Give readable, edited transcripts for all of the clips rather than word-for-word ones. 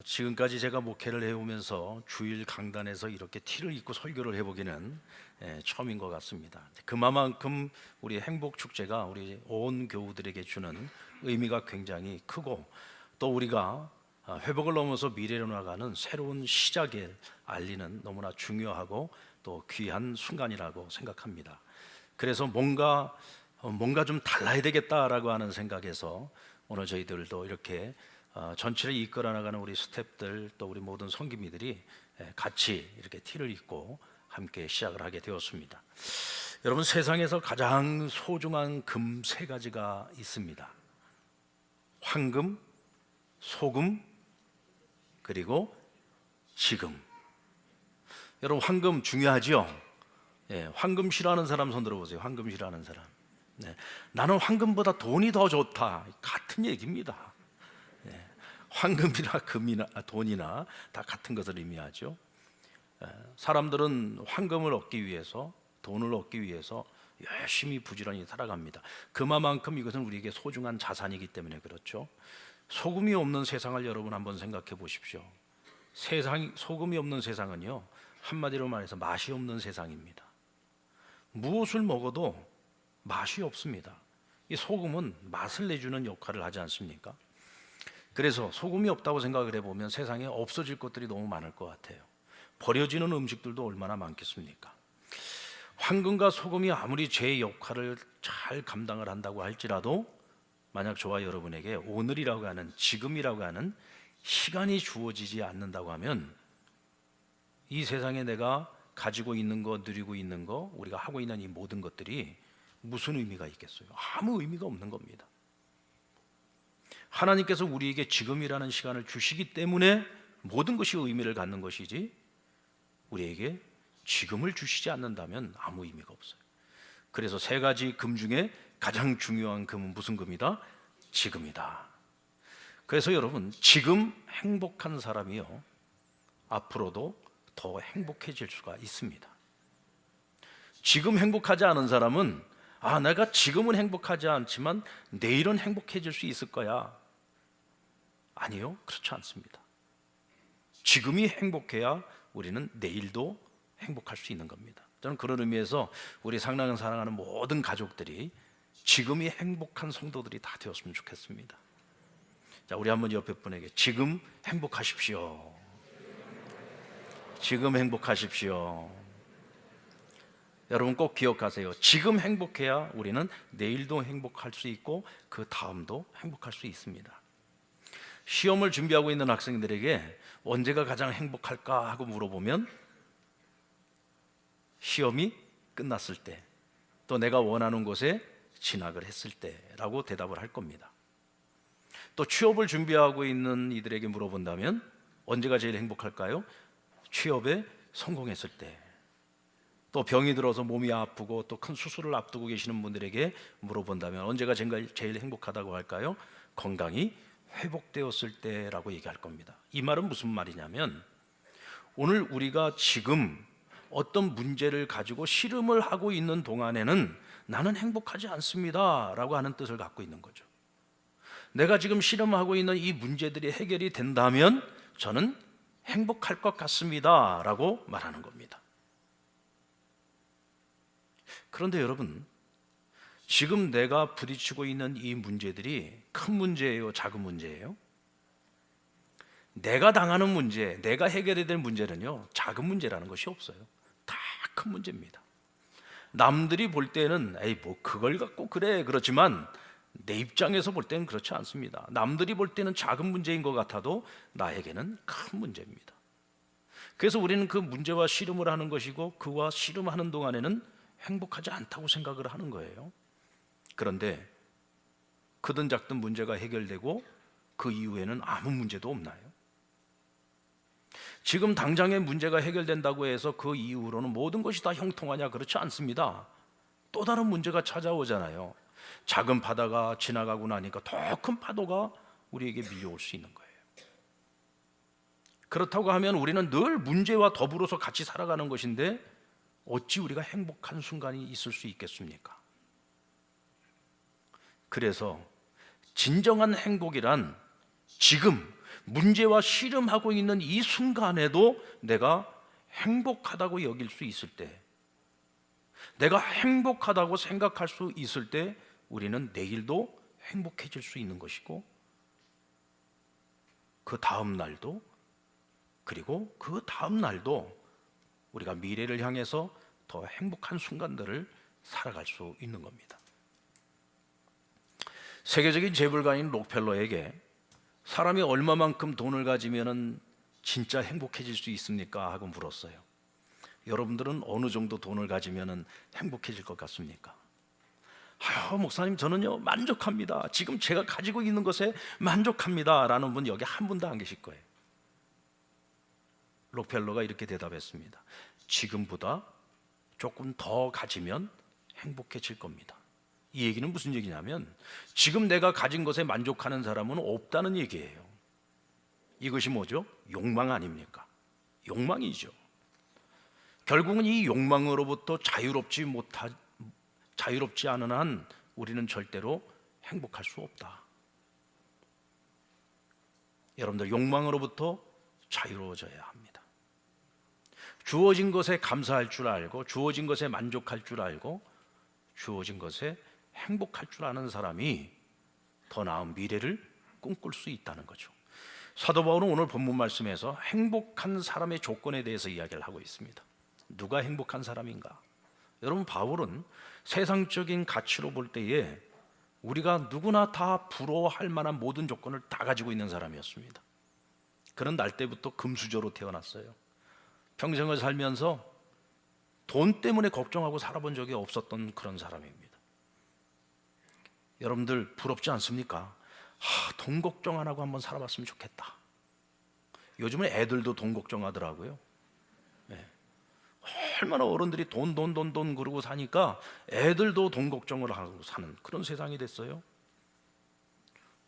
지금까지 제가 목회를 해오면서 주일 강단에서 이렇게 티를 입고 설교를 해보기는 처음인 것 같습니다. 그만큼 우리 행복축제가 우리 온 교우들에게 주는 의미가 굉장히 크고, 또 우리가 회복을 넘어서 미래로 나가는 새로운 시작을 알리는 너무나 중요하고 또 귀한 순간이라고 생각합니다. 그래서 뭔가 좀 달라야 되겠다라고 하는 생각에서 오늘 저희들도 이렇게 전체를 이끌어 나가는 우리 스태프들, 또 우리 모든 성기미들이 같이 이렇게 티를 입고 함께 시작을 하게 되었습니다. 여러분, 세상에서 가장 소중한 금 세 가지가 있습니다. 황금, 소금, 그리고 지금. 여러분, 황금 중요하죠? 황금 싫어하는 사람 손 들어보세요. 황금 싫어하는 사람. 나는 황금보다 돈이 더 좋다, 같은 얘기입니다. 황금이나 금이나 돈이나 다 같은 것을 의미하죠. 사람들은 황금을 얻기 위해서, 돈을 얻기 위해서 열심히 부지런히 살아갑니다. 그만큼 이것은 우리에게 소중한 자산이기 때문에 그렇죠. 소금이 없는 세상을 여러분 한번 생각해 보십시오. 소금이 없는 세상은요, 한마디로 말해서 맛이 없는 세상입니다. 무엇을 먹어도 맛이 없습니다. 이 소금은 맛을 내주는 역할을 하지 않습니까? 그래서 소금이 없다고 생각을 해보면 세상에 없어질 것들이 너무 많을 것 같아요. 버려지는 음식들도 얼마나 많겠습니까? 황금과 소금이 아무리 제 역할을 잘 감당을 한다고 할지라도, 만약 저와 여러분에게 오늘이라고 하는, 지금이라고 하는 시간이 주어지지 않는다고 하면, 이 세상에 내가 가지고 있는 거, 누리고 있는 거, 우리가 하고 있는 이 모든 것들이 무슨 의미가 있겠어요? 아무 의미가 없는 겁니다. 하나님께서 우리에게 지금이라는 시간을 주시기 때문에 모든 것이 의미를 갖는 것이지, 우리에게 지금을 주시지 않는다면 아무 의미가 없어요. 그래서 세 가지 금 중에 가장 중요한 금은 무슨 금이다? 지금이다. 그래서 여러분, 지금 행복한 사람이요, 앞으로도 더 행복해질 수가 있습니다. 지금 행복하지 않은 사람은 내가 지금은 행복하지 않지만 내일은 행복해질 수 있을 거야. 아니요, 그렇지 않습니다. 지금이 행복해야 우리는 내일도 행복할 수 있는 겁니다. 저는 그런 의미에서 우리 상랑을 사랑하는 모든 가족들이 지금이 행복한 성도들이 다 되었으면 좋겠습니다. 자, 우리 한번 옆에 분에게 지금 행복하십시오. 지금 행복하십시오. 여러분 꼭 기억하세요. 지금 행복해야 우리는 내일도 행복할 수 있고 그 다음도 행복할 수 있습니다. 시험을 준비하고 있는 학생들에게 언제가 가장 행복할까 하고 물어보면, 시험이 끝났을 때, 또 내가 원하는 곳에 진학을 했을 때라고 대답을 할 겁니다. 또 취업을 준비하고 있는 이들에게 물어본다면 언제가 제일 행복할까요? 취업에 성공했을 때. 또 병이 들어서 몸이 아프고 또 큰 수술을 앞두고 계시는 분들에게 물어본다면 언제가 제일 행복하다고 할까요? 건강이 회복되었을 때라고 얘기할 겁니다. 이 말은 무슨 말이냐면, 오늘 우리가 지금 어떤 문제를 가지고 씨름을 하고 있는 동안에는 나는 행복하지 않습니다 라고 하는 뜻을 갖고 있는 거죠. 내가 지금 씨름하고 있는 이 문제들이 해결이 된다면 저는 행복할 것 같습니다 라고 말하는 겁니다. 그런데 여러분, 지금 내가 부딪히고 있는 이 문제들이 큰 문제예요, 작은 문제예요? 내가 당하는 문제, 내가 해결해야 될 문제는요, 작은 문제라는 것이 없어요. 다 큰 문제입니다. 남들이 볼 때는 그걸 갖고 그래, 그렇지만 내 입장에서 볼 때는 그렇지 않습니다. 남들이 볼 때는 작은 문제인 것 같아도 나에게는 큰 문제입니다. 그래서 우리는 그 문제와 씨름을 하는 것이고, 그와 씨름하는 동안에는 행복하지 않다고 생각을 하는 거예요. 그런데 크든 작든 문제가 해결되고 그 이후에는 아무 문제도 없나요? 지금 당장의 문제가 해결된다고 해서 그 이후로는 모든 것이 다 형통하냐? 그렇지 않습니다. 또 다른 문제가 찾아오잖아요. 작은 바다가 지나가고 나니까 더 큰 파도가 우리에게 밀려올 수 있는 거예요. 그렇다고 하면 우리는 늘 문제와 더불어서 같이 살아가는 것인데 어찌 우리가 행복한 순간이 있을 수 있겠습니까? 그래서 진정한 행복이란 지금 문제와 씨름하고 있는 이 순간에도 내가 행복하다고 여길 수 있을 때, 내가 행복하다고 생각할 수 있을 때 우리는 내일도 행복해질 수 있는 것이고, 그 다음 날도, 그리고 그 다음 날도 우리가 미래를 향해서 더 행복한 순간들을 살아갈 수 있는 겁니다. 세계적인 재벌가인 록펠러에게 사람이 얼마만큼 돈을 가지면 진짜 행복해질 수 있습니까? 하고 물었어요. 여러분들은 어느 정도 돈을 가지면 행복해질 것 같습니까? 목사님, 저는요 만족합니다. 지금 제가 가지고 있는 것에 만족합니다 라는 분 여기 한 분도 안 계실 거예요. 록펠러가 이렇게 대답했습니다. 지금보다 조금 더 가지면 행복해질 겁니다. 이 얘기는 무슨 얘기냐면, 지금 내가 가진 것에 만족하는 사람은 없다는 얘기예요. 이것이 뭐죠? 욕망 아닙니까? 욕망이죠. 결국은 이 욕망으로부터 자유롭지 않은 한 우리는 절대로 행복할 수 없다. 여러분들, 욕망으로부터 자유로워져야 합니다. 주어진 것에 감사할 줄 알고, 주어진 것에 만족할 줄 알고, 주어진 것에 행복할 줄 아는 사람이 더 나은 미래를 꿈꿀 수 있다는 거죠. 사도 바울은 오늘 본문 말씀에서 행복한 사람의 조건에 대해서 이야기를 하고 있습니다. 누가 행복한 사람인가? 여러분, 바울은 세상적인 가치로 볼 때에 우리가 누구나 다 부러워할 만한 모든 조건을 다 가지고 있는 사람이었습니다. 그는 날 때부터 금수저로 태어났어요. 평생을 살면서 돈 때문에 걱정하고 살아본 적이 없었던 그런 사람입니다. 여러분들 부럽지 않습니까? 돈 걱정 안 하고 한번 살아봤으면 좋겠다. 요즘은 애들도 돈 걱정하더라고요. 네. 얼마나 어른들이 돈 그러고 사니까 애들도 돈 걱정을 하고 사는 그런 세상이 됐어요.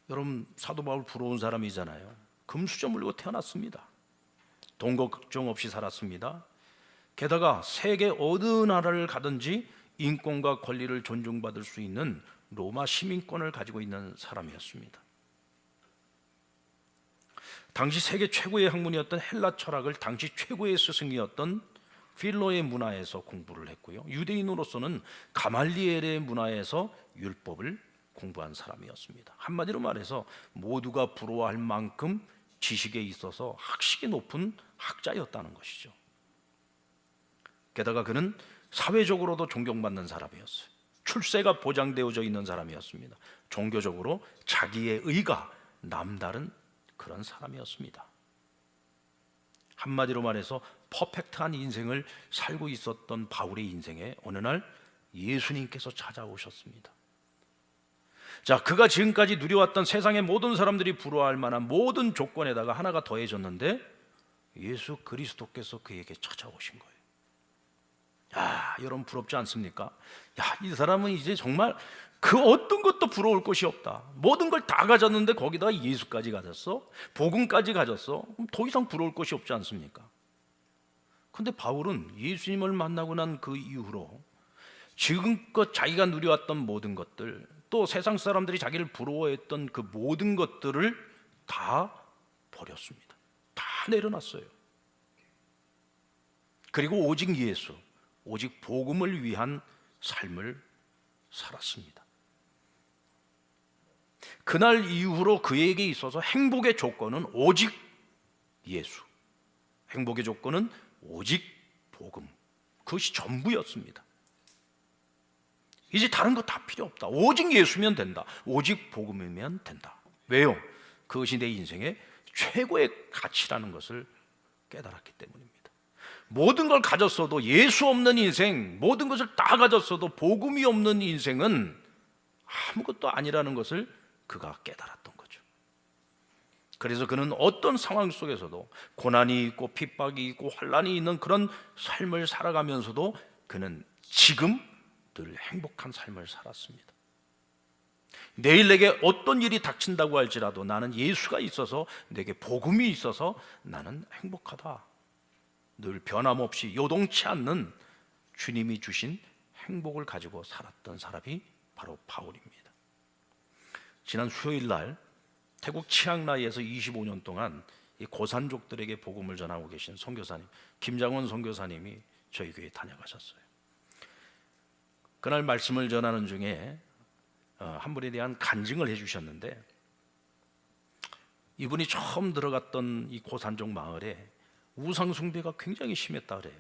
여러분, 사도 바울 부러운 사람이잖아요. 금수저 물고 태어났습니다. 돈 걱정 없이 살았습니다. 게다가 세계 어느 나라를 가든지 인권과 권리를 존중받을 수 있는 로마 시민권을 가지고 있는 사람이었습니다. 당시 세계 최고의 학문이었던 헬라 철학을 당시 최고의 스승이었던 필로의 문화에서 공부를 했고요. 유대인으로서는 가말리엘의 문화에서 율법을 공부한 사람이었습니다. 한마디로 말해서 모두가 부러워할 만큼 지식에 있어서 학식이 높은 학자였다는 것이죠. 게다가 그는 사회적으로도 존경받는 사람이었어요. 출세가 보장되어져 있는 사람이었습니다. 종교적으로 자기의 의가 남다른 그런 사람이었습니다. 한마디로 말해서 퍼펙트한 인생을 살고 있었던 바울의 인생에 어느 날 예수님께서 찾아오셨습니다. 자, 그가 지금까지 누려왔던 세상의 모든 사람들이 부러워할 만한 모든 조건에다가 하나가 더해졌는데 예수 그리스도께서 그에게 찾아오신 거예요. 여러분 부럽지 않습니까? 이 사람은 이제 정말 그 어떤 것도 부러울 것이 없다. 모든 걸 다 가졌는데 거기다가 예수까지 가졌어? 복음까지 가졌어? 그럼 더 이상 부러울 것이 없지 않습니까? 근데 바울은 예수님을 만나고 난 그 이후로 지금껏 자기가 누려왔던 모든 것들, 또 세상 사람들이 자기를 부러워했던 그 모든 것들을 다 버렸습니다. 다 내려놨어요. 그리고 오직 예수, 오직 복음을 위한 삶을 살았습니다. 그날 이후로 그에게 있어서 행복의 조건은 오직 예수, 행복의 조건은 오직 복음, 그것이 전부였습니다. 이제 다른 거 다 필요 없다. 오직 예수면 된다. 오직 복음이면 된다. 왜요? 그것이 내 인생의 최고의 가치라는 것을 깨달았기 때문입니다. 모든 걸 가졌어도 예수 없는 인생, 모든 것을 다 가졌어도 복음이 없는 인생은 아무것도 아니라는 것을 그가 깨달았던 거죠. 그래서 그는 어떤 상황 속에서도 고난이 있고 핍박이 있고 환난이 있는 그런 삶을 살아가면서도 그는 지금 늘 행복한 삶을 살았습니다. 내일 내게 어떤 일이 닥친다고 할지라도 나는 예수가 있어서, 내게 복음이 있어서 나는 행복하다. 늘 변함없이 요동치 않는 주님이 주신 행복을 가지고 살았던 사람이 바로 바울입니다. 지난 수요일 날 태국 치앙라이에서 25년 동안 이 고산족들에게 복음을 전하고 계신 선교사님 김장원 선교사님이 저희 교회에 다녀가셨어요. 그날 말씀을 전하는 중에 한 분에 대한 간증을 해주셨는데, 이분이 처음 들어갔던 이 고산족 마을에 우상 숭배가 굉장히 심했다 그래요.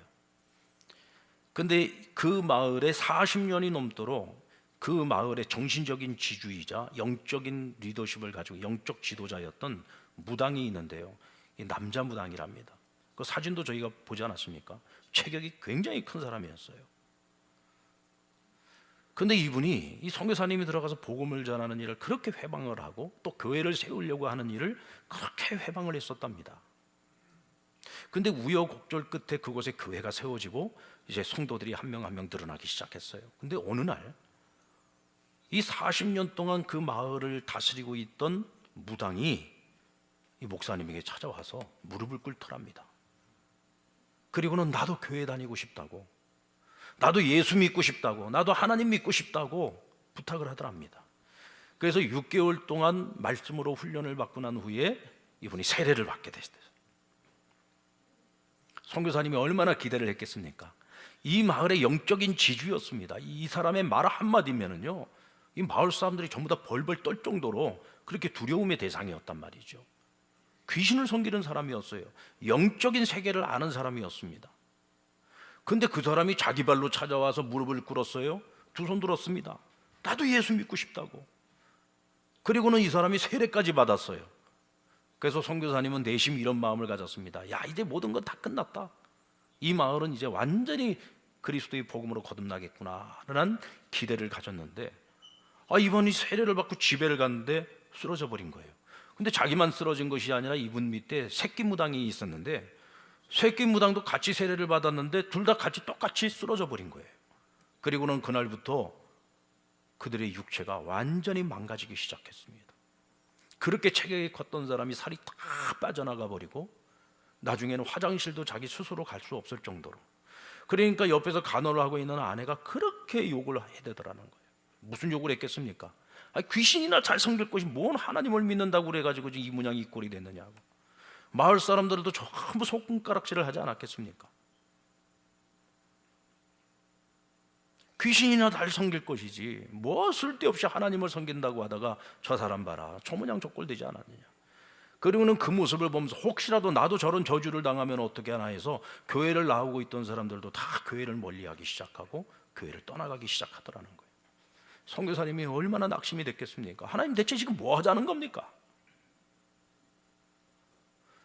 근데 그 마을에 40년이 넘도록 그 마을의 정신적인 지주이자 영적인 리더십을 가지고 영적 지도자였던 무당이 있는데요, 이 남자 무당이랍니다. 그 사진도 저희가 보지 않았습니까? 체격이 굉장히 큰 사람이었어요. 근데 이분이 이 선교사님이 들어가서 복음을 전하는 일을 그렇게 회방을 하고 또 교회를 세우려고 하는 일을 그렇게 회방을 했었답니다. 근데 우여곡절 끝에 그곳에 교회가 세워지고 이제 성도들이 한 명 한 명 늘어나기 시작했어요. 근데 어느 날 이 40년 동안 그 마을을 다스리고 있던 무당이 이 목사님에게 찾아와서 무릎을 꿇더랍니다. 그리고는 나도 교회 다니고 싶다고, 나도 예수 믿고 싶다고, 나도 하나님 믿고 싶다고 부탁을 하더랍니다. 그래서 6개월 동안 말씀으로 훈련을 받고 난 후에 이분이 세례를 받게 됐어요. 선교사님이 얼마나 기대를 했겠습니까? 이 마을의 영적인 지주였습니다. 이 사람의 말 한마디면은요, 이 마을 사람들이 전부 다 벌벌 떨 정도로 그렇게 두려움의 대상이었단 말이죠. 귀신을 섬기는 사람이었어요. 영적인 세계를 아는 사람이었습니다. 근데 그 사람이 자기 발로 찾아와서 무릎을 꿇었어요. 두 손 들었습니다. 나도 예수 믿고 싶다고. 그리고는 이 사람이 세례까지 받았어요. 그래서 선교사님은 내심 이런 마음을 가졌습니다. 야, 이제 모든 건 다 끝났다. 이 마을은 이제 완전히 그리스도의 복음으로 거듭나겠구나라는 기대를 가졌는데, 이번이 세례를 받고 집회를 갔는데 쓰러져 버린 거예요. 근데 자기만 쓰러진 것이 아니라 이분 밑에 새끼 무당이 있었는데, 새끼 무당도 같이 세례를 받았는데 둘 다 같이 똑같이 쓰러져 버린 거예요. 그리고는 그날부터 그들의 육체가 완전히 망가지기 시작했습니다. 그렇게 체격이 컸던 사람이 살이 다 빠져나가 버리고 나중에는 화장실도 자기 스스로 갈 수 없을 정도로, 그러니까 옆에서 간호를 하고 있는 아내가 그렇게 욕을 해대더라는 거예요. 무슨 욕을 했겠습니까? 귀신이나 잘 섬길 것이 뭔 하나님을 믿는다고 그래가지고 이 모양이 이 꼴이 됐느냐고. 마을 사람들도 전부 손가락질을 하지 않았겠습니까? 귀신이나 잘 섬길 것이지 뭐 쓸데없이 하나님을 섬긴다고 하다가 저 사람 봐라, 저 모양 저 꼴 되지 않았느냐. 그리고는 그 모습을 보면서 혹시라도 나도 저런 저주를 당하면 어떻게 하나 해서 교회를 나오고 있던 사람들도 다 교회를 멀리하기 시작하고 교회를 떠나가기 시작하더라는 거예요. 선교사님이 얼마나 낙심이 됐겠습니까? 하나님 대체 지금 뭐 하자는 겁니까?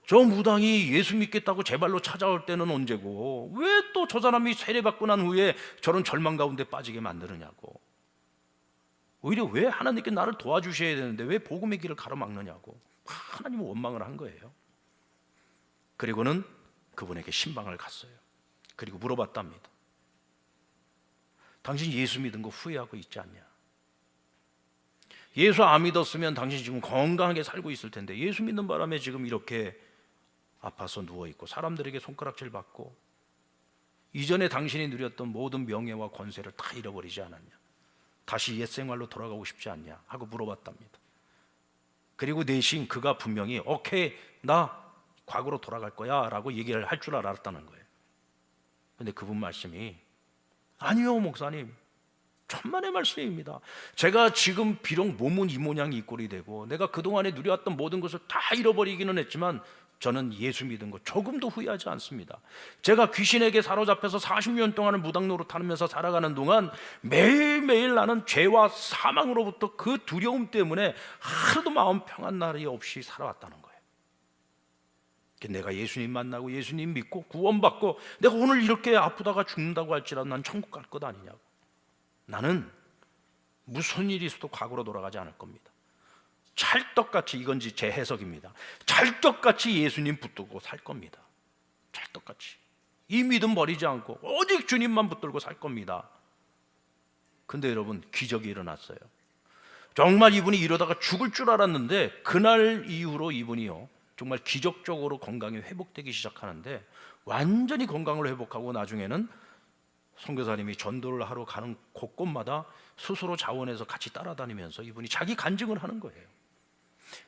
저 무당이 예수 믿겠다고 제 발로 찾아올 때는 언제고, 왜 또 저 사람이 세례받고 난 후에 저런 절망 가운데 빠지게 만드느냐고. 오히려 왜 하나님께 나를 도와주셔야 되는데 왜 복음의 길을 가로막느냐고 하나님은 원망을 한 거예요. 그리고는 그분에게 신방을 갔어요. 그리고 물어봤답니다. 당신 예수 믿은 거 후회하고 있지 않냐? 예수 안 믿었으면 당신 지금 건강하게 살고 있을 텐데 예수 믿는 바람에 지금 이렇게 아파서 누워있고 사람들에게 손가락질 받고 이전에 당신이 누렸던 모든 명예와 권세를 다 잃어버리지 않았냐? 다시 옛생활로 돌아가고 싶지 않냐? 하고 물어봤답니다. 그리고 내심 그가 분명히 오케이, 나 과거로 돌아갈 거야 라고 얘기를 할 줄 알았다는 거예요. 근데 그분 말씀이 아니요 목사님, 천만의 말씀입니다. 제가 지금 비록 몸은 이 모양 이 꼴이 되고 내가 그동안에 누려왔던 모든 것을 다 잃어버리기는 했지만 저는 예수 믿은 거 조금도 후회하지 않습니다. 제가 귀신에게 사로잡혀서 40년 동안을 무당 노릇하면서 살아가는 동안 매일매일 나는 죄와 사망으로부터 그 두려움 때문에 하루도 마음 평안 날이 없이 살아왔다는 거예요. 내가 예수님 만나고 예수님 믿고 구원받고 내가 오늘 이렇게 아프다가 죽는다고 할지라도 난 천국 갈 것 아니냐고. 나는 무슨 일이 있어도 과거로 돌아가지 않을 겁니다. 찰떡같이, 이건 제 해석입니다. 찰떡같이 예수님 붙들고 살 겁니다. 찰떡같이 이 믿음 버리지 않고 오직 주님만 붙들고 살 겁니다. 근데 여러분, 기적이 일어났어요. 정말 이분이 이러다가 죽을 줄 알았는데 그날 이후로 이분이요 정말 기적적으로 건강이 회복되기 시작하는데 완전히 건강을 회복하고 나중에는 선교사님이 전도를 하러 가는 곳곳마다 스스로 자원해서 같이 따라다니면서 이분이 자기 간증을 하는 거예요.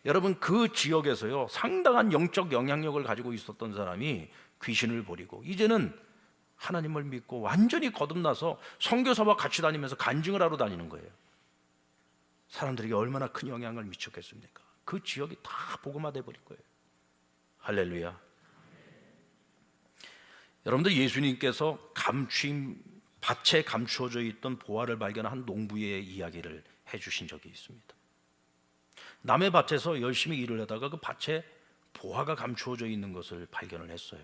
여러분, 그 지역에서요 상당한 영적 영향력을 가지고 있었던 사람이 귀신을 버리고 이제는 하나님을 믿고 완전히 거듭나서 선교사와 같이 다니면서 간증을 하러 다니는 거예요. 사람들에게 얼마나 큰 영향을 미쳤겠습니까? 그 지역이 다 복음화돼 버린 거예요. 할렐루야. 여러분들, 예수님께서 밭에 감추어져 있던 보화를 발견한 농부의 이야기를 해주신 적이 있습니다. 남의 밭에서 열심히 일을 하다가 그 밭에 보화가 감추어져 있는 것을 발견을 했어요.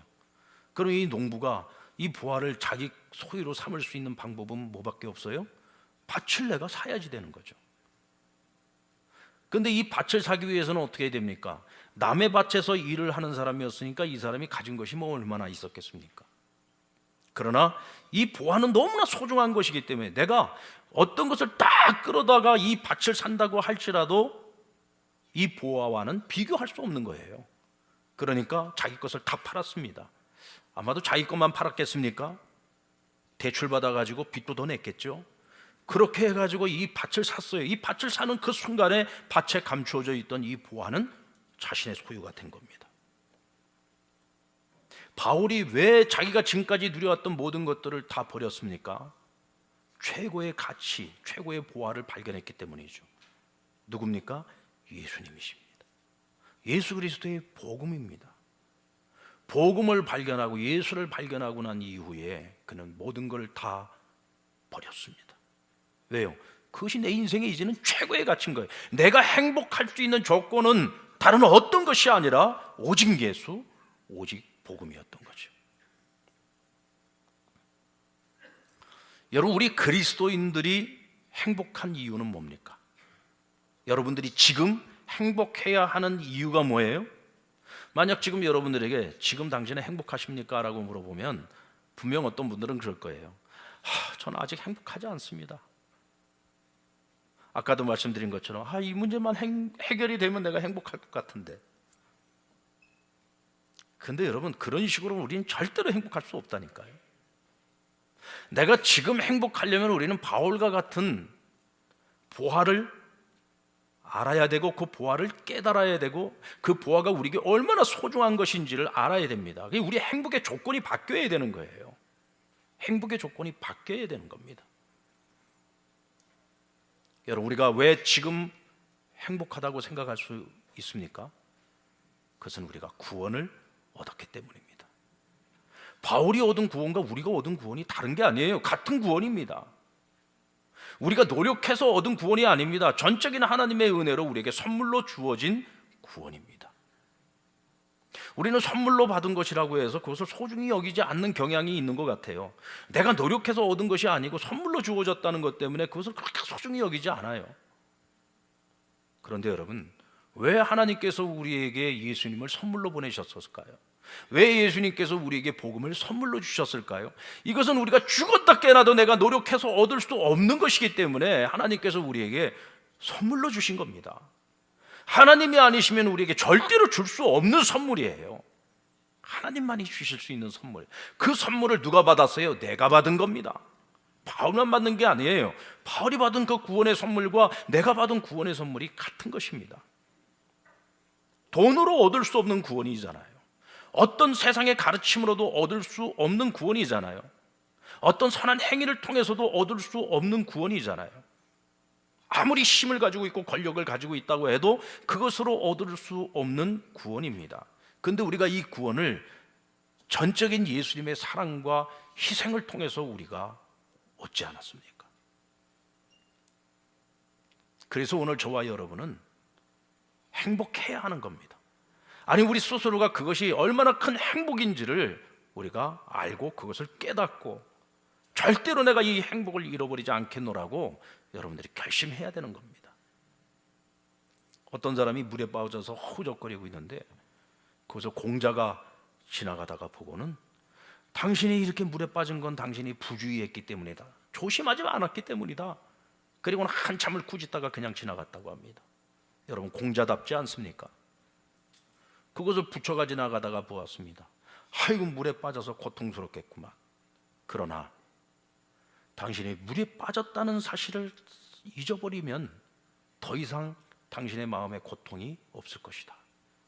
그럼 이 농부가 이 보화를 자기 소유로 삼을 수 있는 방법은 뭐밖에 없어요? 밭을 내가 사야지 되는 거죠. 그런데 이 밭을 사기 위해서는 어떻게 해야 됩니까? 남의 밭에서 일을 하는 사람이었으니까 이 사람이 가진 것이 뭐 얼마나 있었겠습니까? 그러나 이 보화는 너무나 소중한 것이기 때문에 내가 어떤 것을 딱 끌어다가 이 밭을 산다고 할지라도 이 보화와는 비교할 수 없는 거예요. 그러니까 자기 것을 다 팔았습니다. 아마도 자기 것만 팔았겠습니까? 대출 받아가지고 빚도 더 냈겠죠. 그렇게 해가지고 이 밭을 샀어요. 이 밭을 사는 그 순간에 밭에 감추어져 있던 이 보화는 자신의 소유가 된 겁니다. 바울이 왜 자기가 지금까지 누려왔던 모든 것들을 다 버렸습니까? 최고의 가치, 최고의 보화를 발견했기 때문이죠. 누굽니까? 예수님이십니다. 예수 그리스도의 복음입니다. 복음을 발견하고 예수를 발견하고 난 이후에 그는 모든 걸 다 버렸습니다. 왜요? 그것이 내 인생에 이제는 최고의 가치인 거예요. 내가 행복할 수 있는 조건은 다른 어떤 것이 아니라 오직 예수, 오직 복음이었던 거죠. 여러분, 우리 그리스도인들이 행복한 이유는 뭡니까? 여러분들이 지금 행복해야 하는 이유가 뭐예요? 만약 지금 여러분들에게 지금 당신은 행복하십니까? 라고 물어보면 분명 어떤 분들은 그럴 거예요. 저는 아직 행복하지 않습니다. 아까도 말씀드린 것처럼 이 문제만 해결이 되면 내가 행복할 것 같은데. 근데 여러분, 그런 식으로 우리는 절대로 행복할 수 없다니까요. 내가 지금 행복하려면 우리는 바울과 같은 보화를 알아야 되고 그 보화를 깨달아야 되고 그 보화가 우리에게 얼마나 소중한 것인지를 알아야 됩니다. 우리 행복의 조건이 바뀌어야 되는 거예요. 행복의 조건이 바뀌어야 되는 겁니다. 여러분, 우리가 왜 지금 행복하다고 생각할 수 있습니까? 그것은 우리가 구원을 얻었기 때문입니다. 바울이 얻은 구원과 우리가 얻은 구원이 다른 게 아니에요. 같은 구원입니다. 우리가 노력해서 얻은 구원이 아닙니다. 전적인 하나님의 은혜로 우리에게 선물로 주어진 구원입니다. 우리는 선물로 받은 것이라고 해서 그것을 소중히 여기지 않는 경향이 있는 것 같아요. 내가 노력해서 얻은 것이 아니고 선물로 주어졌다는 것 때문에 그것을 그렇게 소중히 여기지 않아요. 그런데 여러분, 왜 하나님께서 우리에게 예수님을 선물로 보내셨을까요? 왜 예수님께서 우리에게 복음을 선물로 주셨을까요? 이것은 우리가 죽었다 깨어나도 내가 노력해서 얻을 수 없는 것이기 때문에 하나님께서 우리에게 선물로 주신 겁니다. 하나님이 아니시면 우리에게 절대로 줄 수 없는 선물이에요. 하나님만이 주실 수 있는 선물. 그 선물을 누가 받았어요? 내가 받은 겁니다. 바울만 받는 게 아니에요. 바울이 받은 그 구원의 선물과 내가 받은 구원의 선물이 같은 것입니다. 돈으로 얻을 수 없는 구원이잖아요. 어떤 세상의 가르침으로도 얻을 수 없는 구원이잖아요. 어떤 선한 행위를 통해서도 얻을 수 없는 구원이잖아요. 아무리 힘을 가지고 있고 권력을 가지고 있다고 해도 그것으로 얻을 수 없는 구원입니다. 그런데 우리가 이 구원을 전적인 예수님의 사랑과 희생을 통해서 우리가 얻지 않았습니까? 그래서 오늘 저와 여러분은 행복해야 하는 겁니다. 아니, 우리 스스로가 그것이 얼마나 큰 행복인지를 우리가 알고 그것을 깨닫고 절대로 내가 이 행복을 잃어버리지 않겠노라고 여러분들이 결심해야 되는 겁니다. 어떤 사람이 물에 빠져서 허우적거리고 있는데 거기서 공자가 지나가다가 보고는 당신이 이렇게 물에 빠진 건 당신이 부주의했기 때문이다. 조심하지 않았기 때문이다. 그리고는 한참을 꾸짖다가 그냥 지나갔다고 합니다. 여러분, 공자답지 않습니까? 그것을 부처가 지나가다가 보았습니다. 아이고, 물에 빠져서 고통스럽겠구만. 그러나 당신이 물에 빠졌다는 사실을 잊어버리면 더 이상 당신의 마음에 고통이 없을 것이다.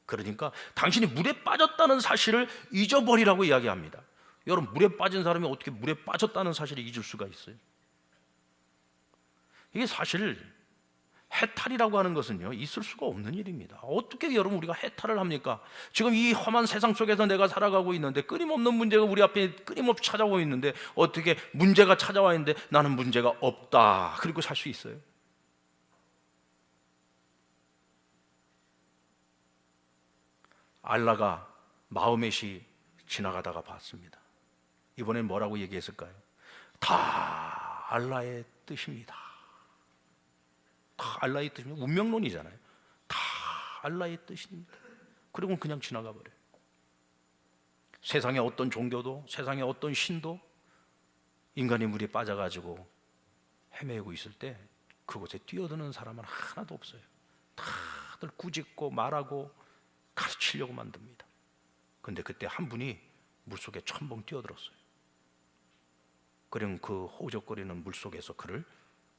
그러니까 당신이 물에 빠졌다는 사실을 잊어버리라고 이야기합니다. 여러분, 물에 빠진 사람이 어떻게 물에 빠졌다는 사실을 잊을 수가 있어요? 이게 사실 해탈이라고 하는 것은요, 있을 수가 없는 일입니다. 어떻게 여러분 우리가 해탈을 합니까? 지금 이 험한 세상 속에서 내가 살아가고 있는데 끊임없는 문제가 우리 앞에 끊임없이 찾아오고 있는데 어떻게 문제가 찾아와 있는데 나는 문제가 없다 그리고 살 수 있어요? 알라가 마호멧이 지나가다가 봤습니다. 이번엔 뭐라고 얘기했을까요? 다 알라의 뜻입니다. 다 알라의 뜻입니다. 운명론이잖아요. 다 알라의 뜻입니다. 그리고 그냥 지나가 버려요. 세상의 어떤 종교도, 세상의 어떤 신도 인간이 물에 빠져가지고 헤매고 있을 때 그곳에 뛰어드는 사람은 하나도 없어요. 다들 꾸짖고 말하고 가르치려고 만듭니다. 근데 그때 한 분이 물속에 첨벙 뛰어들었어요. 그럼 그 호적거리는 물속에서 그를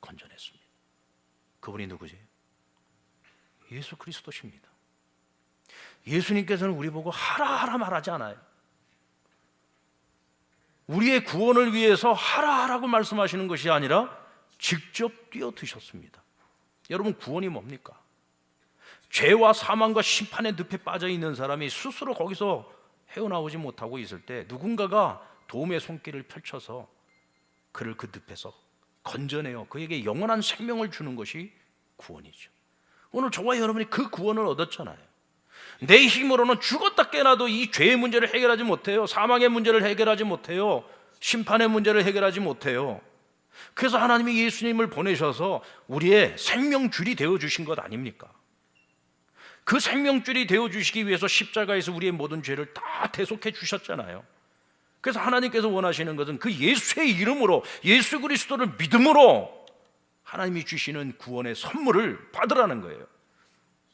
건져냈습니다. 그분이 누구지? 예수 그리스도십니다. 예수님께서는 우리 보고 하라 하라 말하지 않아요. 우리의 구원을 위해서 하라 하라고 말씀하시는 것이 아니라 직접 뛰어드셨습니다. 여러분, 구원이 뭡니까? 죄와 사망과 심판의 늪에 빠져 있는 사람이 스스로 거기서 헤어나오지 못하고 있을 때 누군가가 도움의 손길을 펼쳐서 그를 그 늪에서 건져내어 그에게 영원한 생명을 주는 것이 구원이죠. 오늘 저와 여러분이 그 구원을 얻었잖아요. 내 힘으로는 죽었다 깨나도 이 죄의 문제를 해결하지 못해요. 사망의 문제를 해결하지 못해요. 심판의 문제를 해결하지 못해요. 그래서 하나님이 예수님을 보내셔서 우리의 생명줄이 되어주신 것 아닙니까? 그 생명줄이 되어주시기 위해서 십자가에서 우리의 모든 죄를 다 대속해 주셨잖아요. 그래서 하나님께서 원하시는 것은 그 예수의 이름으로, 예수 그리스도를 믿음으로 하나님이 주시는 구원의 선물을 받으라는 거예요.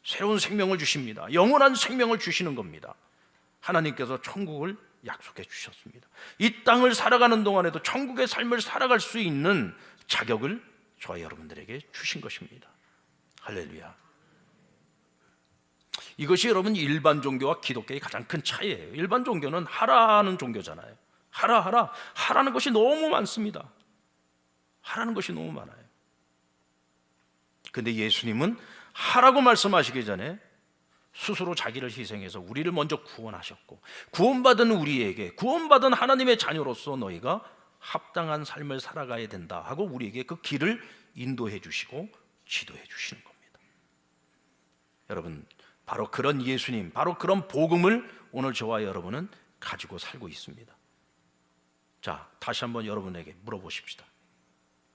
새로운 생명을 주십니다. 영원한 생명을 주시는 겁니다. 하나님께서 천국을 약속해 주셨습니다. 이 땅을 살아가는 동안에도 천국의 삶을 살아갈 수 있는 자격을 저와 여러분들에게 주신 것입니다. 할렐루야. 이것이 여러분 일반 종교와 기독교의 가장 큰 차이예요. 일반 종교는 하라는 종교잖아요. 하라는 것이 너무 많습니다. 하라는 것이 너무 많아요. 근데 예수님은 하라고 말씀하시기 전에 스스로 자기를 희생해서 우리를 먼저 구원하셨고, 구원받은 우리에게, 구원받은 하나님의 자녀로서 너희가 합당한 삶을 살아가야 된다 하고 우리에게 그 길을 인도해 주시고 지도해 주시는 겁니다. 여러분, 바로 그런 예수님, 바로 그런 복음을 오늘 저와 여러분은 가지고 살고 있습니다. 자, 다시 한번 여러분에게 물어보십시다.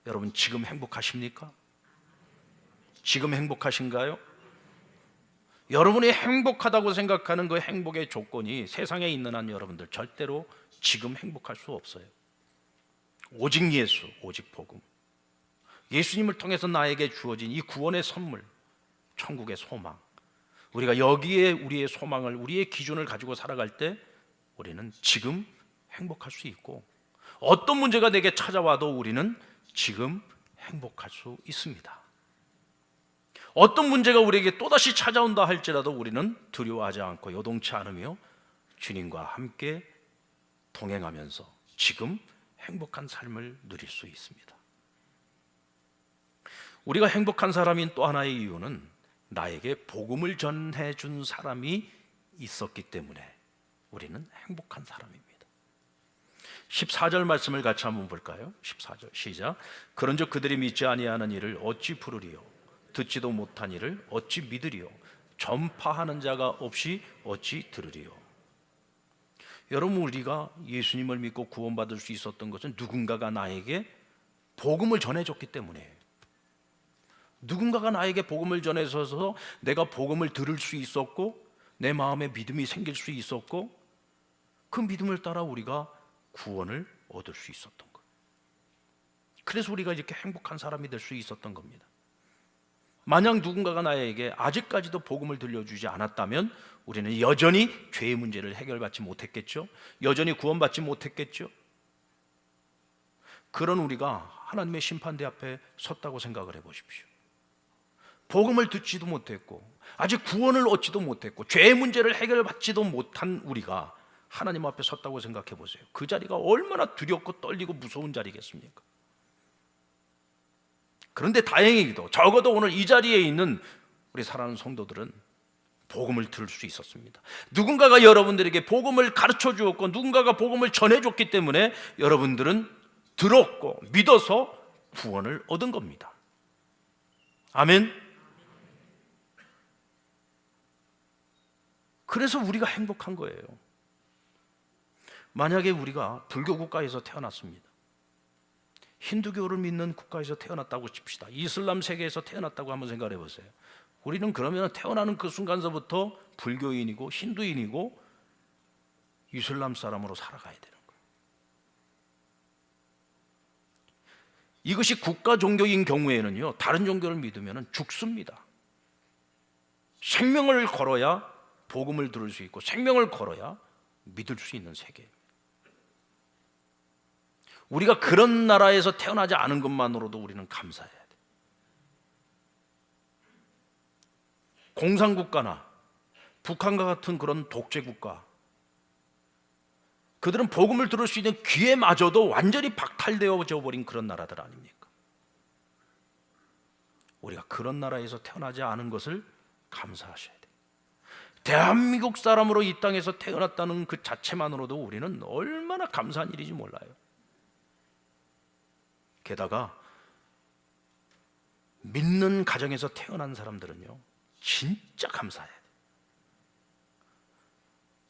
여러분, 지금 행복하십니까? 지금 행복하신가요? 여러분이 행복하다고 생각하는 그 행복의 조건이 세상에 있는 한 여러분들 절대로 지금 행복할 수 없어요. 오직 예수, 오직 복음, 예수님을 통해서 나에게 주어진 이 구원의 선물, 천국의 소망, 우리가 여기에 우리의 소망을, 우리의 기준을 가지고 살아갈 때 우리는 지금 행복할 수 있고, 어떤 문제가 내게 찾아와도 우리는 지금 행복할 수 있습니다. 어떤 문제가 우리에게 또다시 찾아온다 할지라도 우리는 두려워하지 않고 요동치 않으며 주님과 함께 동행하면서 지금 행복한 삶을 누릴 수 있습니다. 우리가 행복한 사람인 또 하나의 이유는 나에게 복음을 전해준 사람이 있었기 때문에 우리는 행복한 사람입니다. 14절 말씀을 같이 한번 볼까요? 14절 시작. 그런즉 그들이 믿지 아니하는 이를 어찌 부르리요? 듣지도 못한 이를 어찌 믿으리요? 전파하는 자가 없이 어찌 들으리요? 여러분, 우리가 예수님을 믿고 구원받을 수 있었던 것은 누군가가 나에게 복음을 전해줬기 때문이에요. 누군가가 나에게 복음을 전해줘서 내가 복음을 들을 수 있었고 내 마음에 믿음이 생길 수 있었고 그 믿음을 따라 우리가 구원을 얻을 수 있었던 것. 그래서 우리가 이렇게 행복한 사람이 될 수 있었던 겁니다. 만약 누군가가 나에게 아직까지도 복음을 들려주지 않았다면 우리는 여전히 죄의 문제를 해결받지 못했겠죠. 여전히 구원받지 못했겠죠. 그런 우리가 하나님의 심판대 앞에 섰다고 생각을 해보십시오. 복음을 듣지도 못했고 아직 구원을 얻지도 못했고 죄의 문제를 해결받지도 못한 우리가 하나님 앞에 섰다고 생각해 보세요. 그 자리가 얼마나 두렵고 떨리고 무서운 자리겠습니까? 그런데 다행히도 적어도 오늘 이 자리에 있는 우리 사랑하는 성도들은 복음을 들을 수 있었습니다. 누군가가 여러분들에게 복음을 가르쳐 주었고 누군가가 복음을 전해줬기 때문에 여러분들은 들었고 믿어서 구원을 얻은 겁니다. 아멘. 그래서 우리가 행복한 거예요. 만약에 우리가 불교 국가에서 태어났습니다. 힌두교를 믿는 국가에서 태어났다고 칩시다. 이슬람 세계에서 태어났다고 한번 생각해 보세요. 우리는 그러면 태어나는 그 순간서부터 불교인이고 힌두인이고 이슬람 사람으로 살아가야 되는 거예요. 이것이 국가 종교인 경우에는요, 다른 종교를 믿으면 죽습니다. 생명을 걸어야 복음을 들을 수 있고 생명을 걸어야 믿을 수 있는 세계입니다. 우리가 그런 나라에서 태어나지 않은 것만으로도 우리는 감사해야 돼. 공산국가나 북한과 같은 그런 독재국가, 그들은 복음을 들을 수 있는 기회마저도 완전히 박탈되어져 버린 그런 나라들 아닙니까? 우리가 그런 나라에서 태어나지 않은 것을 감사하셔야 돼요. 대한민국 사람으로 이 땅에서 태어났다는 그 자체만으로도 우리는 얼마나 감사한 일인지 몰라요. 게다가 믿는 가정에서 태어난 사람들은요 진짜 감사해야 돼요.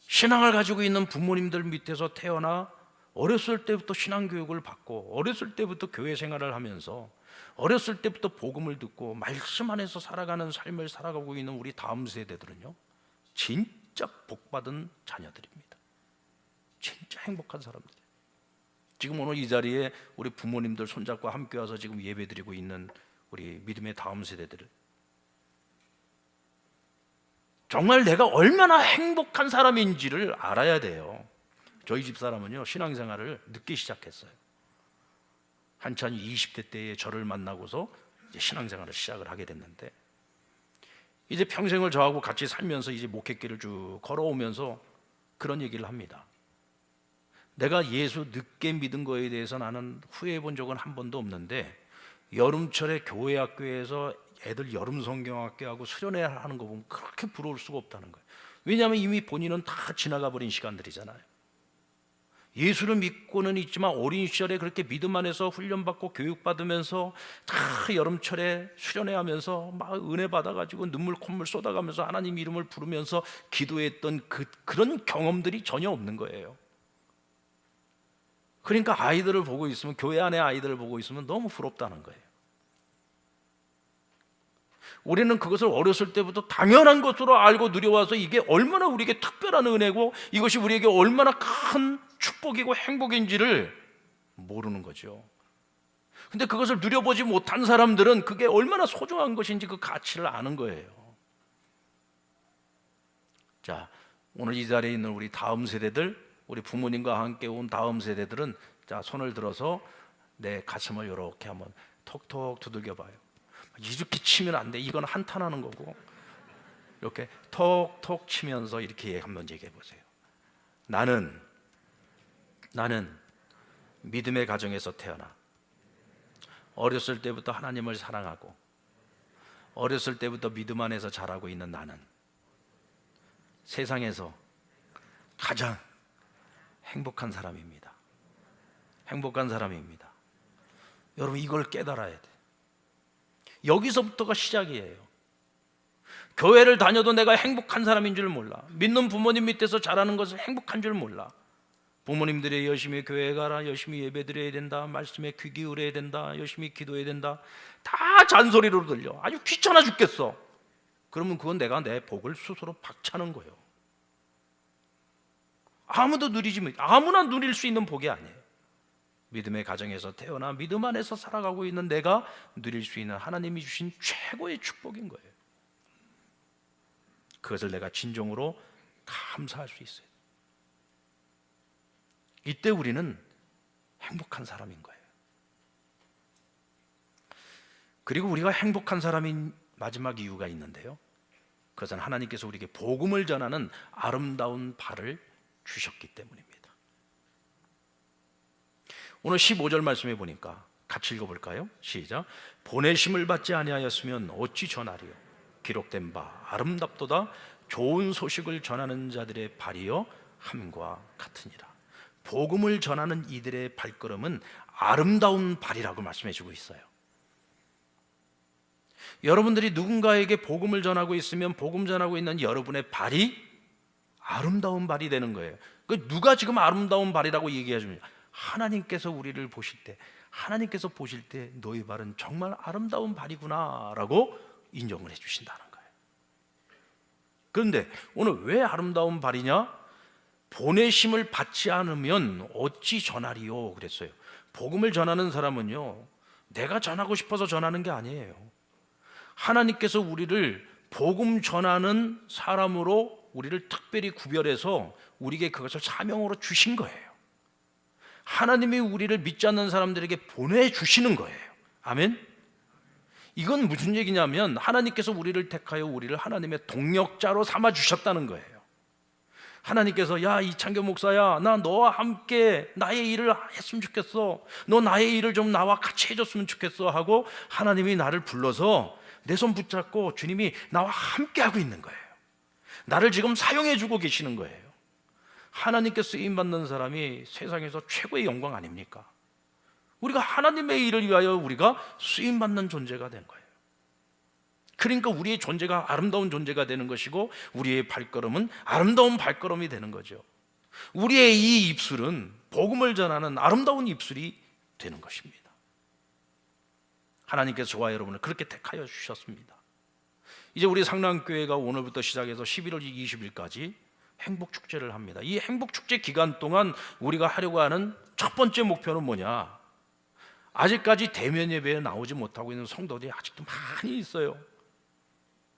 신앙을 가지고 있는 부모님들 밑에서 태어나 어렸을 때부터 신앙교육을 받고 어렸을 때부터 교회 생활을 하면서 어렸을 때부터 복음을 듣고 말씀 안에서 살아가는 삶을 살아가고 있는 우리 다음 세대들은요 진짜 복받은 자녀들입니다. 진짜 행복한 사람들. 지금 오늘 이 자리에 우리 부모님들 손잡고 함께 와서 지금 예배드리고 있는 우리 믿음의 다음 세대들을 정말 내가 얼마나 행복한 사람인지를 알아야 돼요. 저희 집 사람은요 신앙생활을 늦게 시작했어요. 한참 20대 때에 저를 만나고서 이제 신앙생활을 시작을 하게 됐는데 이제 평생을 저하고 같이 살면서 이제 목회길을 쭉 걸어오면서 그런 얘기를 합니다. 내가 예수 늦게 믿은 거에 대해서 나는 후회해 본 적은 한 번도 없는데 여름철에 교회 학교에서 애들 여름 성경학교하고 수련회 하는 거 보면 그렇게 부러울 수가 없다는 거예요. 왜냐하면 이미 본인은 다 지나가 버린 시간들이잖아요. 예수를 믿고는 있지만 어린 시절에 그렇게 믿음 안에서 훈련받고 교육받으면서 다 여름철에 수련회 하면서 막 은혜 받아가지고 눈물 콧물 쏟아가면서 하나님 이름을 부르면서 기도했던 그런 경험들이 전혀 없는 거예요. 그러니까 아이들을 보고 있으면 교회 안에 아이들을 보고 있으면 너무 부럽다는 거예요. 우리는 그것을 어렸을 때부터 당연한 것으로 알고 누려와서 이게 얼마나 우리에게 특별한 은혜고 이것이 우리에게 얼마나 큰 축복이고 행복인지를 모르는 거죠. 근데 그것을 누려보지 못한 사람들은 그게 얼마나 소중한 것인지 그 가치를 아는 거예요. 자, 오늘 이 자리에 있는 우리 다음 세대들, 우리 부모님과 함께 온 다음 세대들은 자 손을 들어서 내 가슴을 이렇게 한번 톡톡 두들겨 봐요. 이렇게 치면 안 돼. 이건 한탄하는 거고 이렇게 톡톡 치면서 이렇게 한번 얘기해 보세요. 나는 믿음의 가정에서 태어나 어렸을 때부터 하나님을 사랑하고 어렸을 때부터 믿음 안에서 자라고 있는 나는 세상에서 가장 행복한 사람입니다. 행복한 사람입니다. 여러분 이걸 깨달아야 돼. 여기서부터가 시작이에요. 교회를 다녀도 내가 행복한 사람인 줄 몰라. 믿는 부모님 밑에서 자라는 것을 행복한 줄 몰라. 부모님들이 열심히 교회 가라, 열심히 예배 드려야 된다, 말씀에 귀 기울여야 된다, 열심히 기도해야 된다, 다 잔소리로 들려. 아주 귀찮아 죽겠어. 그러면 그건 내가 내 복을 스스로 박차는 거예요. 아무나 누릴 수 있는 복이 아니에요. 믿음의 가정에서 태어나 믿음 안에서 살아가고 있는 내가 누릴 수 있는 하나님이 주신 최고의 축복인 거예요. 그것을 내가 진정으로 감사할 수 있어요. 이때 우리는 행복한 사람인 거예요. 그리고 우리가 행복한 사람인 마지막 이유가 있는데요, 그것은 하나님께서 우리에게 복음을 전하는 아름다운 발을 주셨기 때문입니다. 오늘 15절 말씀해 보니까 같이 읽어볼까요? 시작. 보내심을 받지 아니하였으면 어찌 전하리요? 기록된 바 아름답도다 좋은 소식을 전하는 자들의 발이여 함과 같으니라. 복음을 전하는 이들의 발걸음은 아름다운 발이라고 말씀해 주고 있어요. 여러분들이 누군가에게 복음을 전하고 있으면 복음 전하고 있는 여러분의 발이 아름다운 발이 되는 거예요. 누가 지금 아름다운 발이라고 얘기해 줍니까? 하나님께서 우리를 보실 때, 하나님께서 보실 때 너희 발은 정말 아름다운 발이구나 라고 인정을 해 주신다는 거예요. 그런데 오늘 왜 아름다운 발이냐? 보내심을 받지 않으면 어찌 전하리요 그랬어요. 복음을 전하는 사람은요, 내가 전하고 싶어서 전하는 게 아니에요. 하나님께서 우리를 복음 전하는 사람으로 우리를 특별히 구별해서 우리에게 그것을 사명으로 주신 거예요. 하나님이 우리를 믿지 않는 사람들에게 보내주시는 거예요. 아멘? 이건 무슨 얘기냐면 하나님께서 우리를 택하여 우리를 하나님의 동력자로 삼아주셨다는 거예요. 하나님께서 야 이창규 목사야, 나 너와 함께 나의 일을 했으면 좋겠어, 너 나의 일을 좀 나와 같이 해줬으면 좋겠어 하고 하나님이 나를 불러서 내 손 붙잡고 주님이 나와 함께 하고 있는 거예요. 나를 지금 사용해 주고 계시는 거예요. 하나님께 쓰임받는 사람이 세상에서 최고의 영광 아닙니까? 우리가 하나님의 일을 위하여 우리가 쓰임받는 존재가 된 거예요. 그러니까 우리의 존재가 아름다운 존재가 되는 것이고 우리의 발걸음은 아름다운 발걸음이 되는 거죠. 우리의 이 입술은 복음을 전하는 아름다운 입술이 되는 것입니다. 하나님께서 저와 여러분을 그렇게 택하여 주셨습니다. 이제 우리 상랑교회가 오늘부터 시작해서 11월 20일까지 행복축제를 합니다. 이 행복축제 기간 동안 우리가 하려고 하는 첫 번째 목표는 뭐냐? 아직까지 대면 예배에 나오지 못하고 있는 성도들이 아직도 많이 있어요.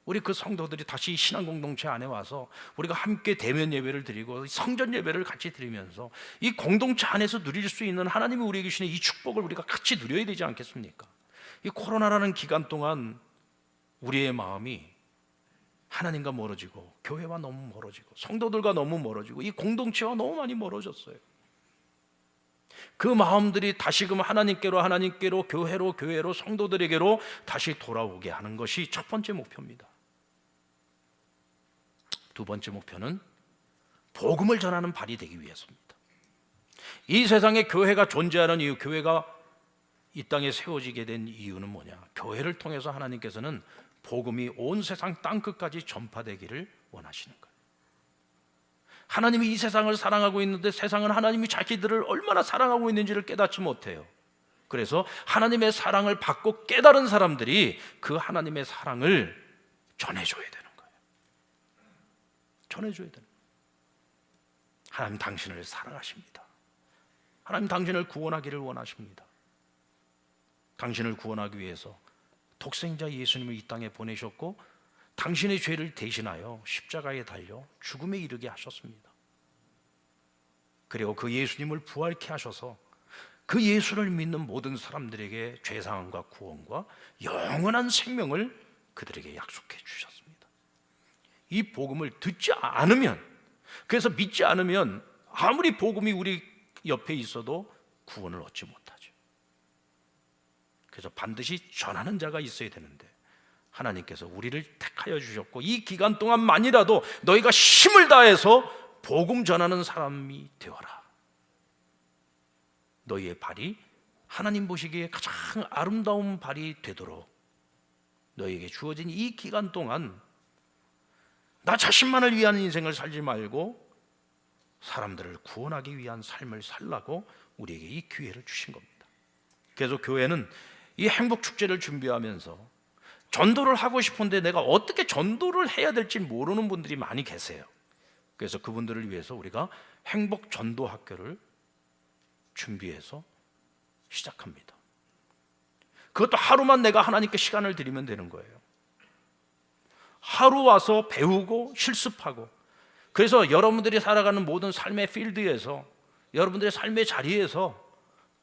우리 그 성도들이 다시 신앙 공동체 안에 와서 우리가 함께 대면 예배를 드리고 성전 예배를 같이 드리면서 이 공동체 안에서 누릴 수 있는 하나님이 우리에게 주시는 이 축복을 우리가 같이 누려야 되지 않겠습니까? 이 코로나라는 기간 동안 우리의 마음이 하나님과 멀어지고 교회와 너무 멀어지고 성도들과 너무 멀어지고 이 공동체와 너무 많이 멀어졌어요. 그 마음들이 다시금 하나님께로 교회로 성도들에게로 다시 돌아오게 하는 것이 첫 번째 목표입니다. 두 번째 목표는 복음을 전하는 발이 되기 위해서입니다. 이 세상에 교회가 존재하는 이유, 교회가 이 땅에 세워지게 된 이유는 뭐냐? 교회를 통해서 하나님께서는 복음이 온 세상 땅끝까지 전파되기를 원하시는 거예요. 하나님이 이 세상을 사랑하고 있는데 세상은 하나님이 자기들을 얼마나 사랑하고 있는지를 깨닫지 못해요. 그래서 하나님의 사랑을 받고 깨달은 사람들이 그 하나님의 사랑을 전해줘야 되는 거예요. 전해줘야 되는 거예요. 하나님 당신을 사랑하십니다. 하나님 당신을 구원하기를 원하십니다. 당신을 구원하기 위해서 독생자 예수님을 이 땅에 보내셨고 당신의 죄를 대신하여 십자가에 달려 죽음에 이르게 하셨습니다. 그리고 그 예수님을 부활케 하셔서 그 예수를 믿는 모든 사람들에게 죄사함과 구원과 영원한 생명을 그들에게 약속해 주셨습니다. 이 복음을 듣지 않으면, 그래서 믿지 않으면 아무리 복음이 우리 옆에 있어도 구원을 얻지 못하죠. 그래서 반드시 전하는 자가 있어야 되는데 하나님께서 우리를 택하여 주셨고 이 기간 동안만이라도 너희가 힘을 다해서 복음 전하는 사람이 되어라. 너희의 발이 하나님 보시기에 가장 아름다운 발이 되도록 너희에게 주어진 이 기간 동안 나 자신만을 위한 인생을 살지 말고 사람들을 구원하기 위한 삶을 살라고 우리에게 이 기회를 주신 겁니다. 그래서 교회는 이 행복축제를 준비하면서 전도를 하고 싶은데 내가 어떻게 전도를 해야 될지 모르는 분들이 많이 계세요. 그래서 그분들을 위해서 우리가 행복 전도 학교를 준비해서 시작합니다. 그것도 하루만 내가 하나님께 시간을 드리면 되는 거예요. 하루 와서 배우고 실습하고, 그래서 여러분들이 살아가는 모든 삶의 필드에서 여러분들의 삶의 자리에서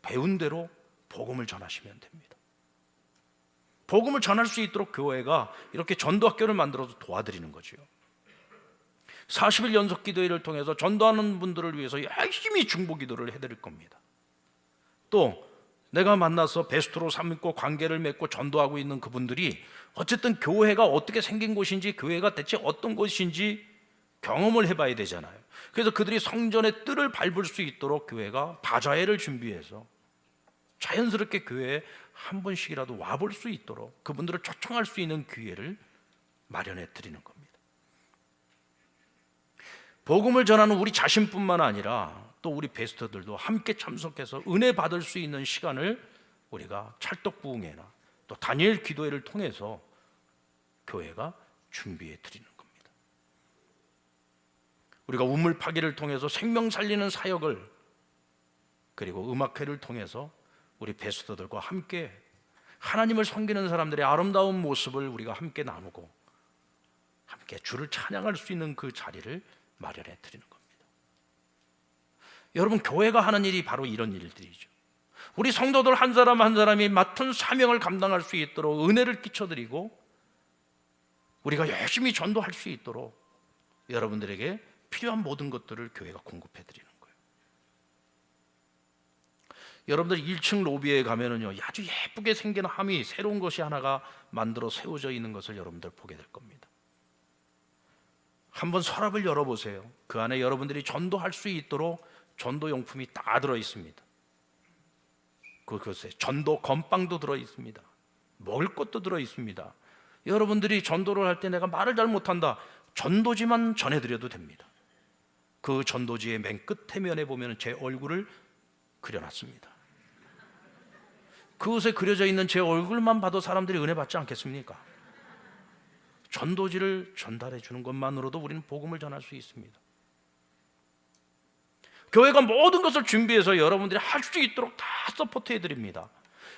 배운 대로 복음을 전하시면 됩니다. 복음을 전할 수 있도록 교회가 이렇게 전도학교를 만들어서 도와드리는 거죠. 40일 연속 기도회를 통해서 전도하는 분들을 위해서 열심히 중보 기도를 해드릴 겁니다. 또 내가 만나서 베스트로 삼고 관계를 맺고 전도하고 있는 그분들이 어쨌든 교회가 어떻게 생긴 곳인지, 교회가 대체 어떤 곳인지 경험을 해봐야 되잖아요. 그래서 그들이 성전의 뜰을 밟을 수 있도록 교회가 바자회를 준비해서 자연스럽게 교회에 한 번씩이라도 와볼 수 있도록 그분들을 초청할 수 있는 기회를 마련해 드리는 겁니다. 복음을 전하는 우리 자신뿐만 아니라 또 우리 베스터들도 함께 참석해서 은혜 받을 수 있는 시간을 우리가 찰떡부흥회나 또 다니엘 기도회를 통해서 교회가 준비해 드리는 겁니다. 우리가 우물 파기를 통해서 생명 살리는 사역을, 그리고 음악회를 통해서 우리 베스터들과 함께 하나님을 섬기는 사람들의 아름다운 모습을 우리가 함께 나누고 함께 주를 찬양할 수 있는 그 자리를 마련해 드리는 겁니다. 여러분, 교회가 하는 일이 바로 이런 일들이죠. 우리 성도들 한 사람 한 사람이 맡은 사명을 감당할 수 있도록 은혜를 끼쳐드리고 우리가 열심히 전도할 수 있도록 여러분들에게 필요한 모든 것들을 교회가 공급해 드리는 거예요. 여러분들 1층 로비에 가면은요, 아주 예쁘게 생긴 함이 새로운 것이 하나가 만들어 세워져 있는 것을 여러분들 보게 될 겁니다. 한번 서랍을 열어보세요. 그 안에 여러분들이 전도할 수 있도록 전도용품이 다 들어있습니다. 그것에 전도 건빵도 들어있습니다. 먹을 것도 들어있습니다. 여러분들이 전도를 할 때 내가 말을 잘 못한다, 전도지만 전해드려도 됩니다. 그 전도지의 맨 끝에 면에 보면 제 얼굴을 그려놨습니다. 그것에 그려져 있는 제 얼굴만 봐도 사람들이 은혜 받지 않겠습니까? 전도지를 전달해 주는 것만으로도 우리는 복음을 전할 수 있습니다. 교회가 모든 것을 준비해서 여러분들이 할 수 있도록 다 서포트해 드립니다.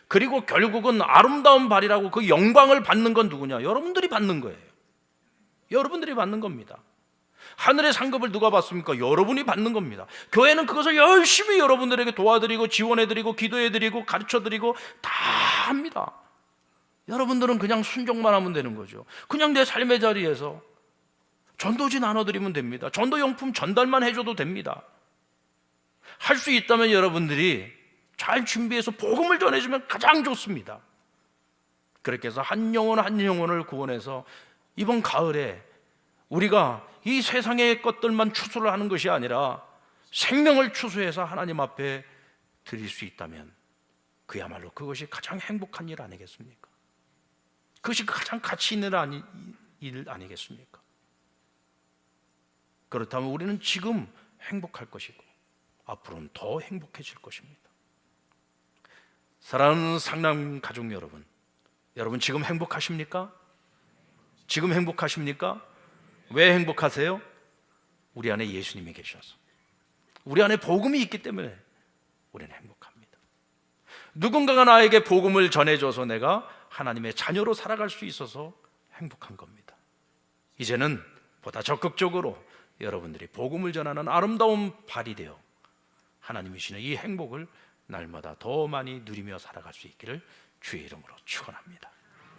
그리고 결국은 아름다운 발이라고 그 영광을 받는 건 누구냐? 여러분들이 받는 거예요. 여러분들이 받는 겁니다. 하늘의 상급을 누가 받습니까? 여러분이 받는 겁니다. 교회는 그것을 열심히 여러분들에게 도와드리고 지원해드리고 기도해드리고 가르쳐드리고 다 합니다. 여러분들은 그냥 순종만 하면 되는 거죠. 그냥 내 삶의 자리에서 전도지 나눠드리면 됩니다. 전도용품 전달만 해줘도 됩니다. 할 수 있다면 여러분들이 잘 준비해서 복음을 전해주면 가장 좋습니다. 그렇게 해서 한 영혼 한 영혼을 구원해서 이번 가을에 우리가 이 세상의 것들만 추수를 하는 것이 아니라 생명을 추수해서 하나님 앞에 드릴 수 있다면 그야말로 그것이 가장 행복한 일 아니겠습니까? 그것이 가장 가치 있는 일 아니겠습니까? 그렇다면 우리는 지금 행복할 것이고 앞으로는 더 행복해질 것입니다. 사랑하는 상남 가족 여러분, 여러분 지금 행복하십니까? 지금 행복하십니까? 왜 행복하세요? 우리 안에 예수님이 계셔서, 우리 안에 복음이 있기 때문에 우리는 행복합니다. 누군가가 나에게 복음을 전해줘서 내가 하나님의 자녀로 살아갈 수 있어서 행복한 겁니다. 이제는 보다 적극적으로 여러분들이 복음을 전하는 아름다운 발이 되어 하나님이 주시는 이 행복을 날마다 더 많이 누리며 살아갈 수 있기를 주의 이름으로 축원합니다.